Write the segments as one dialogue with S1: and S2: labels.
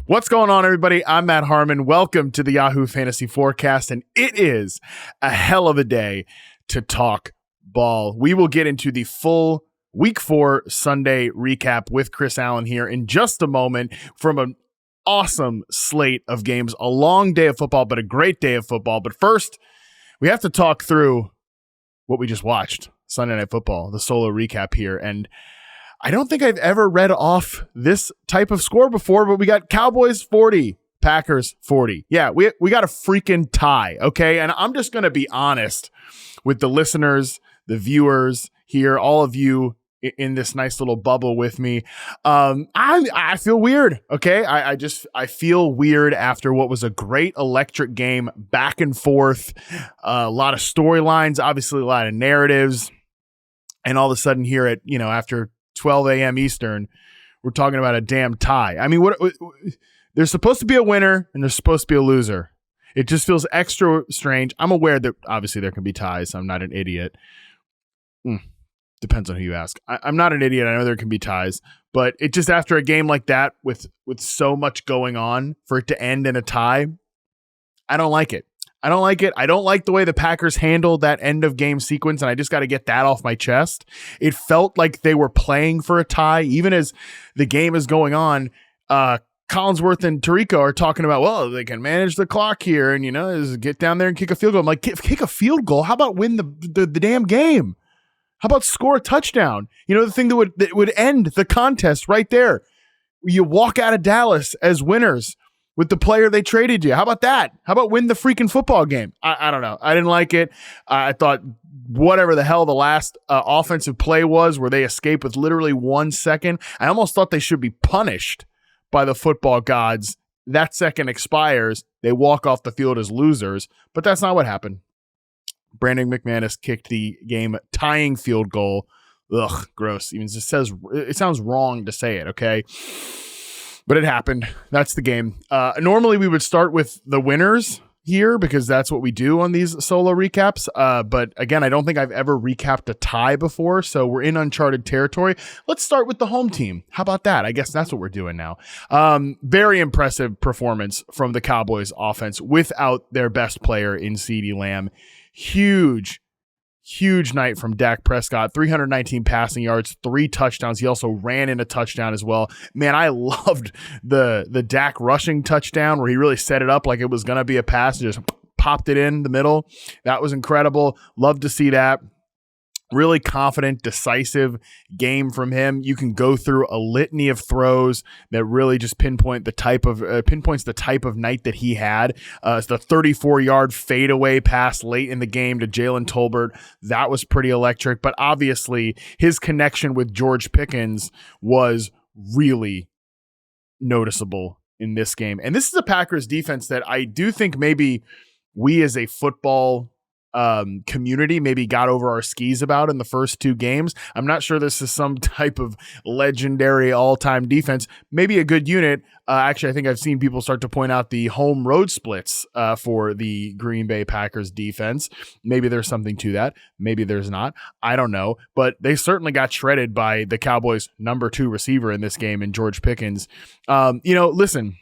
S1: What's going on, everybody? I'm Matt Harmon. Welcome to the Yahoo Fantasy Forecast, and it is a hell of a day to talk ball. We will get into the full Week 4 Sunday recap with Chris Allen here in just a moment from an awesome slate of games. A long day of football, but a great day of football. But first, we have to talk through what we just watched, Sunday Night Football, the solo recap here, and I don't think I've ever read off this type of score before, but we got Cowboys 40, Packers 40. Yeah, we got a freaking tie, okay? And I'm just going to be honest with the listeners, the viewers here, all of you in this nice little bubble with me. I feel weird, okay? I feel weird after what was a great electric game, back and forth, a lot of storylines, obviously a lot of narratives, and all of a sudden here at, after 12 a.m. Eastern, we're talking about a damn tie. I mean, there's supposed to be a winner and there's supposed to be a loser. It just feels extra strange. I'm aware that obviously there can be ties. I'm not an idiot. Depends on who you ask. I'm not an idiot. I know there can be ties, but it just, after a game like that with so much going on, for it to end in a tie, I don't like it. I don't like the way the Packers handled that end of game sequence, and I just got to get that off my chest. It felt like they were playing for a tie, even as the game is going on. Collinsworth and Tirico are talking about, well, they can manage the clock here, and is get down there and kick a field goal. I'm like, kick a field goal? How about win the damn game? How about score a touchdown? The thing that would end the contest right there. You walk out of Dallas as winners with the player they traded you. How about that? How about win the freaking football game? I don't know. I didn't like it. I thought whatever the hell the last offensive play was, where they escaped with literally 1 second, I almost thought they should be punished by the football gods. That second expires. They walk off the field as losers, but that's not what happened. Brandon McManus kicked the game tying field goal. Ugh, gross. Even it sounds wrong to say it, okay? But it happened. That's the game. Normally we would start with the winners here because that's what we do on these solo recaps. But again, I don't think I've ever recapped a tie before, so we're in uncharted territory. Let's start with the home team. How about that? I guess that's what we're doing now. Very impressive performance from the Cowboys offense without their best player in CeeDee Lamb. Huge night from Dak Prescott, 319 passing yards, 3 touchdowns. He also ran in a touchdown as well. Man, I loved the Dak rushing touchdown where he really set it up like it was going to be a pass and just popped it in the middle. That was incredible. Love to see that. Really confident, decisive game from him. You can go through a litany of throws that really just pinpoints the type of night that he had. It's the 34-yard fadeaway pass late in the game to Jalen Tolbert. That was pretty electric, but obviously his connection with George Pickens was really noticeable in this game. And this is a Packers defense that I do think maybe we as a football community maybe got over our skis about in the first 2 games. I'm not sure this is some type of legendary all-time defense. Maybe a good unit. Actually, I think I've seen people start to point out the home road splits for the Green Bay Packers defense. Maybe there's something to that. Maybe there's not. I don't know. But they certainly got shredded by the Cowboys' number 2 receiver in this game in George Pickens. Listen,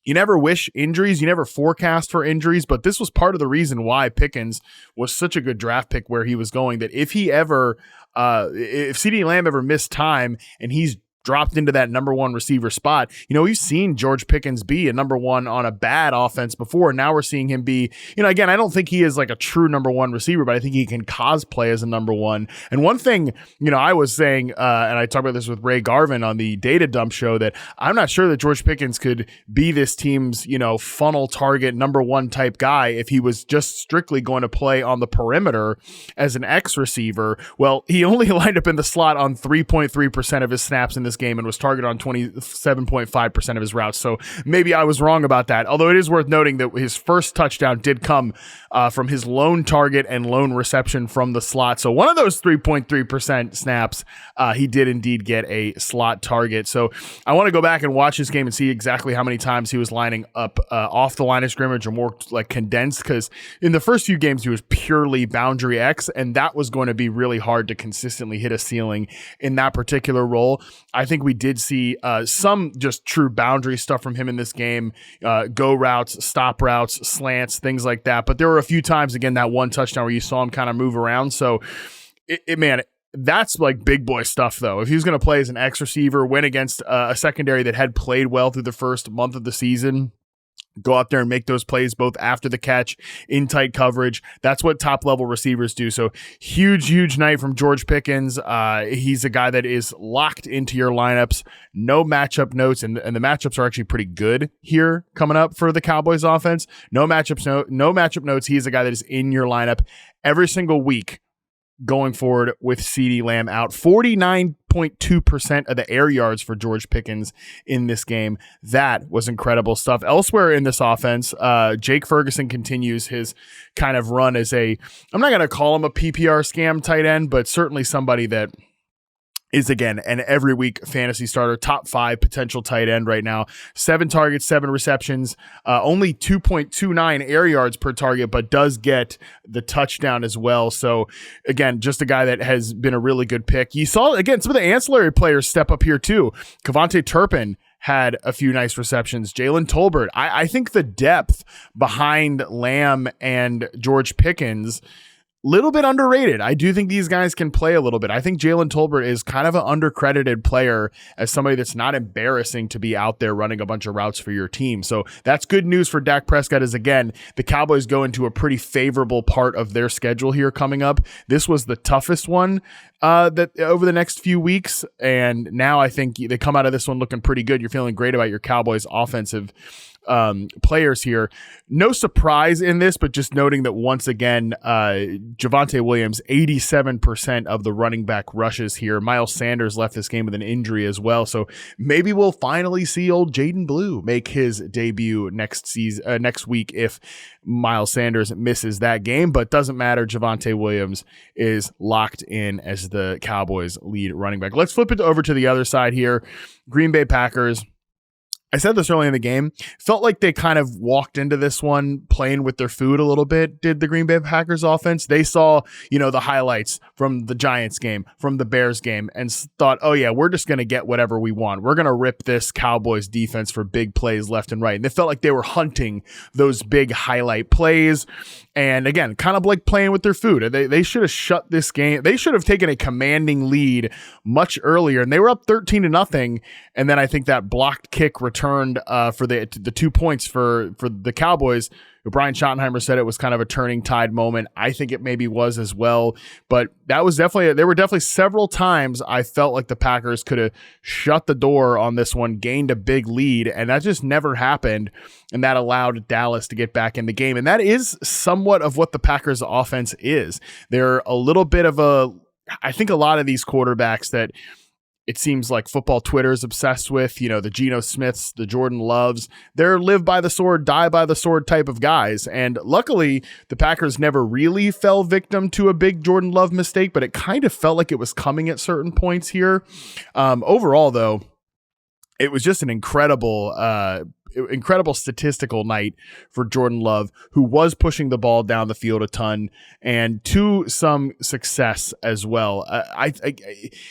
S1: you never wish injuries, you never forecast for injuries, but this was part of the reason why Pickens was such a good draft pick where he was going, that if CeeDee Lamb ever missed time and he's dropped into that number 1 receiver spot. We've seen George Pickens be a number 1 on a bad offense before. And now we're seeing him be, again, I don't think he is like a true number 1 receiver, but I think he can cosplay as a number 1. And one thing, I was saying, and I talked about this with Ray Garvin on the Data Dump show, that I'm not sure that George Pickens could be this team's, funnel target number 1 type guy if he was just strictly going to play on the perimeter as an X receiver. Well, he only lined up in the slot on 3.3% of his snaps in this game and was targeted on 27.5% of his routes. So maybe I was wrong about that. Although it is worth noting that his first touchdown did come from his lone target and lone reception from the slot. So one of those 3.3% snaps, he did indeed get a slot target. So I want to go back and watch this game and see exactly how many times he was lining up off the line of scrimmage or more like condensed, because in the first few games he was purely boundary X, and that was going to be really hard to consistently hit a ceiling in that particular role. I think we did see some just true boundary stuff from him in this game, go routes, stop routes, slants, things like that. But there were a few times, again, that one touchdown where you saw him kind of move around. So, man, that's like big boy stuff, though. If he's going to play as an X receiver, win against a secondary that had played well through the first month of the season, go out there and make those plays both after the catch, in tight coverage. That's what top level receivers do. So huge night from George Pickens. He's a guy that is locked into your lineups. No matchup notes, and the matchups are actually pretty good here coming up for the Cowboys offense. No matchup notes. He's a guy that is in your lineup every single week going forward with CeeDee Lamb out. 49.2% of the air yards for George Pickens in this game. That was incredible stuff. Elsewhere in this offense, Jake Ferguson continues his kind of run as I'm not going to call him a PPR scam tight end, but certainly somebody that is, again, an every week fantasy starter, top 5 potential tight end right now. 7 targets, 7 receptions, only 2.29 air yards per target, but does get the touchdown as well. So, again, just a guy that has been a really good pick. You saw, again, some of the ancillary players step up here too. Kevontae Turpin had a few nice receptions. Jalen Tolbert. I think the depth behind Lamb and George Pickens, little bit underrated. I do think these guys can play a little bit. I think Jalen Tolbert is kind of an undercredited player as somebody that's not embarrassing to be out there running a bunch of routes for your team. So that's good news for Dak Prescott, as, again, the Cowboys go into a pretty favorable part of their schedule here coming up. This was the toughest one that over the next few weeks. And now I think they come out of this one looking pretty good. You're feeling great about your Cowboys offensive players here. No surprise in this, but just noting that once again, Javonte Williams, 87% of the running back rushes here. Miles Sanders left this game with an injury as well. So maybe we'll finally see old Jaden Blue make his debut next week if Miles Sanders misses that game, but doesn't matter. Javonte Williams is locked in as the Cowboys lead running back. Let's flip it over to the other side here. Green Bay Packers. I said this early in the game, felt like they kind of walked into this one playing with their food a little bit, did the Green Bay Packers offense. They saw, the highlights from the Giants game, from the Bears game, and thought, oh yeah, we're just going to get whatever we want. We're going to rip this Cowboys defense for big plays left and right. And they felt like they were hunting those big highlight plays. And again, kind of like playing with their food. They should have shut this game. They should have taken a commanding lead much earlier, and they were up 13-0. And then I think that blocked kick returned for the 2 points for the Cowboys. Brian Schottenheimer said it was kind of a turning tide moment. I think it maybe was as well, but there were definitely several times I felt like the Packers could have shut the door on this one, gained a big lead, and that just never happened. And that allowed Dallas to get back in the game. And that is somewhat of what the Packers offense is. They're a little bit of I think a lot of these quarterbacks that it seems like football Twitter is obsessed with, the Geno Smiths, the Jordan Loves, they're live by the sword, die by the sword type of guys. And luckily, the Packers never really fell victim to a big Jordan Love mistake, but it kind of felt like it was coming at certain points here. Overall, though, it was just an incredible statistical night for Jordan Love, who was pushing the ball down the field a ton and to some success as well.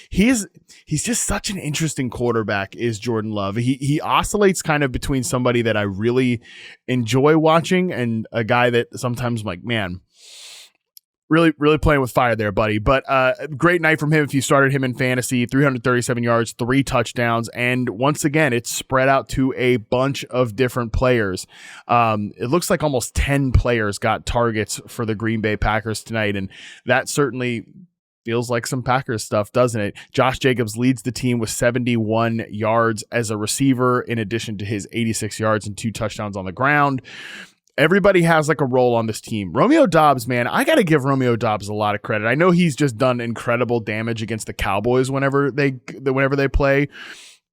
S1: He's just such an interesting quarterback, is Jordan Love. He oscillates kind of between somebody that I really enjoy watching and a guy that sometimes I'm like, man, really, really playing with fire there, buddy. But great night from him if you started him in fantasy. 337 yards, 3 touchdowns. And once again, it's spread out to a bunch of different players. It looks like almost 10 players got targets for the Green Bay Packers tonight. And that certainly feels like some Packers stuff, doesn't it? Josh Jacobs leads the team with 71 yards as a receiver, in addition to his 86 yards and 2 touchdowns on the ground. Everybody has like a role on this team. Romeo Doubs, man, I got to give Romeo Doubs a lot of credit. I know he's just done incredible damage against the Cowboys whenever they play,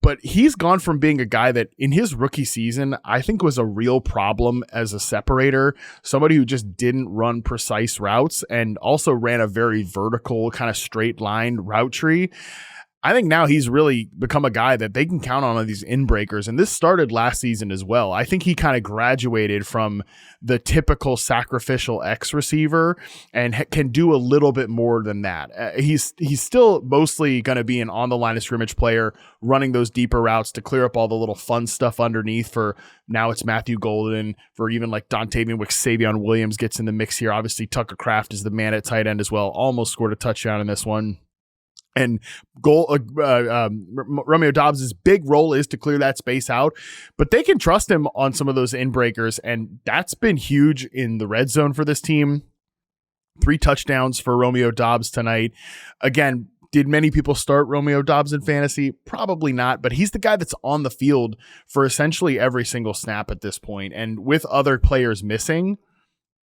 S1: but he's gone from being a guy that in his rookie season, I think was a real problem as a separator, somebody who just didn't run precise routes and also ran a very vertical kind of straight line route tree. I think now he's really become a guy that they can count on these inbreakers. And this started last season as well. I think he kind of graduated from the typical sacrificial X receiver and can do a little bit more than that. He's still mostly going to be an on the line of scrimmage player, running those deeper routes to clear up all the little fun stuff underneath. For now it's Matthew Golden, for even like Dontavian Wicks, Savion Williams gets in the mix here. Obviously Tucker Kraft is the man at tight end as well. Almost scored a touchdown in this one. And Romeo Dobbs' big role is to clear that space out, but they can trust him on some of those inbreakers, and that's been huge in the red zone for this team. 3 touchdowns for Romeo Dobbs tonight. Again, did many people start Romeo Dobbs in fantasy? Probably not, but he's the guy that's on the field for essentially every single snap at this point, and with other players missing,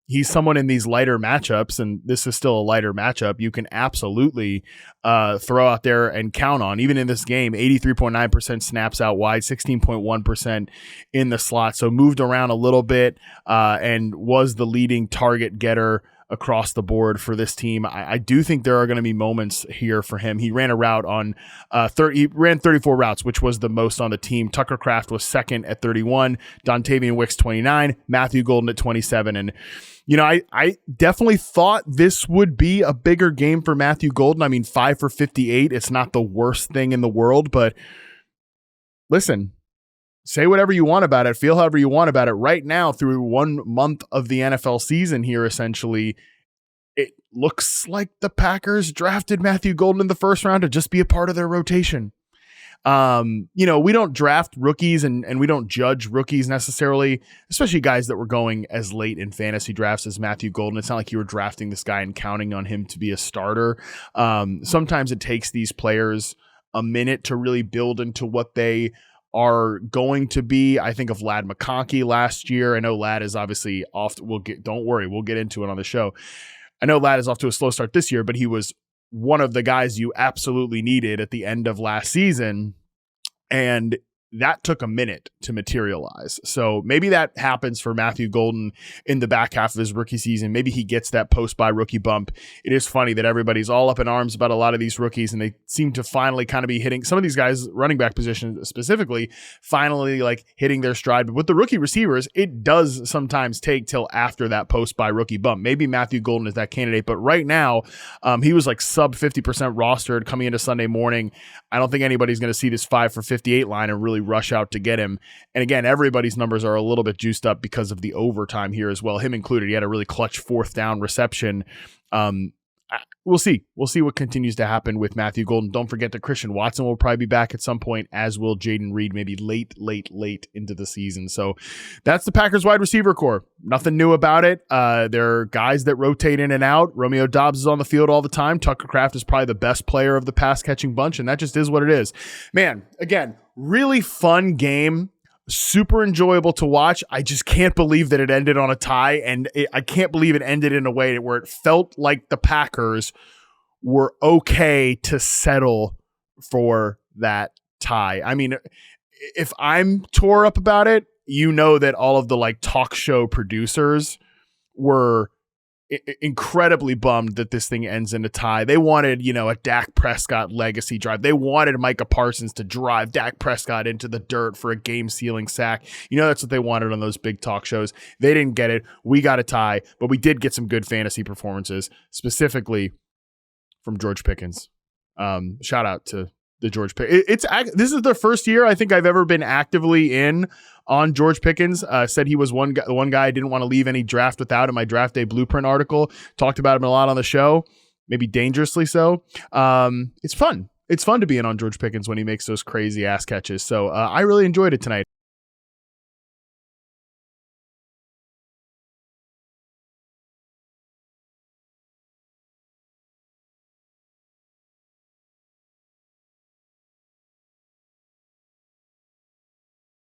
S1: he's someone in these lighter matchups, and this is still a lighter matchup, you can absolutely throw out there and count on. Even in this game, 83.9% snaps out wide, 16.1% in the slot. So moved around a little bit and was the leading target getter across the board for this team. I do think there are going to be moments here for him. He ran a route on he ran 34 routes, which was the most on the team. Tucker Kraft was second at 31, Dontavian Wicks 29, Matthew Golden at 27. And you know, I definitely thought this would be a bigger game for Matthew Golden. I mean, 5 for 58. It's not the worst thing in the world, but listen, say whatever you want about it, feel however you want about it. Right now, through 1 month of the NFL season here, essentially, it looks like the Packers drafted Matthew Golden in the first round to just be a part of their rotation. You know, we don't draft rookies and we don't judge rookies necessarily, especially guys that were going as late in fantasy drafts as Matthew Golden. It's not like you were drafting this guy and counting on him to be a starter. Sometimes it takes these players a minute to really build into what they are going to be. I think of Ladd McConkey last year. I know Ladd is obviously off. Don't worry, we'll get into it on the show. I know Ladd is off to a slow start this year, but he was one of the guys you absolutely needed at the end of last season, and that took a minute to materialize. So maybe that happens for Matthew Golden in the back half of his rookie season. Maybe he gets that post-bye rookie bump. It is funny that everybody's all up in arms about a lot of these rookies, and they seem to finally kind of be hitting some of these guys, running back position specifically, finally like hitting their stride. But with the rookie receivers, it does sometimes take till after that post-bye rookie bump. Maybe Matthew Golden is that candidate, but right now he was like sub 50% rostered coming into Sunday morning. I don't think anybody's going to see this 5 for 58 line and really rush out to get him. And again, everybody's numbers are a little bit juiced up because of the overtime here as well, him included. He had a really clutch 4th down reception. We'll see what continues to happen with Matthew Golden. Don't forget that Christian Watson will probably be back at some point, as will Jaden Reed, maybe late into the season. So that's the Packers wide receiver core. Nothing new about it. There are guys that rotate in and out. Romeo Dobbs is on the field all the time. Tucker Kraft is probably the best player of the pass catching bunch, and that just is what it is. Man, again, really fun game. Super enjoyable to watch. I just can't believe that it ended on a tie, and I can't believe it ended in a way where it felt like the Packers were okay to settle for that tie. I mean, if I'm tore up about it, you know that all of the like talk show producers were incredibly bummed that this thing ends in a tie. They wanted, you know, a Dak Prescott legacy drive. They wanted Micah Parsons to drive Dak Prescott into the dirt for a game-sealing sack. You know, that's what they wanted on those big talk shows. They didn't get it. We got a tie, but we did get some good fantasy performances, specifically from George Pickens. Shout out to the George Pickens. This is the first year I think I've ever been actively in on George Pickens. Said he was one guy I didn't want to leave any draft without in my draft day blueprint article. Talked about him a lot on the show, maybe dangerously so. It's fun. It's fun to be in on George Pickens when he makes those crazy ass catches. So I really enjoyed it tonight.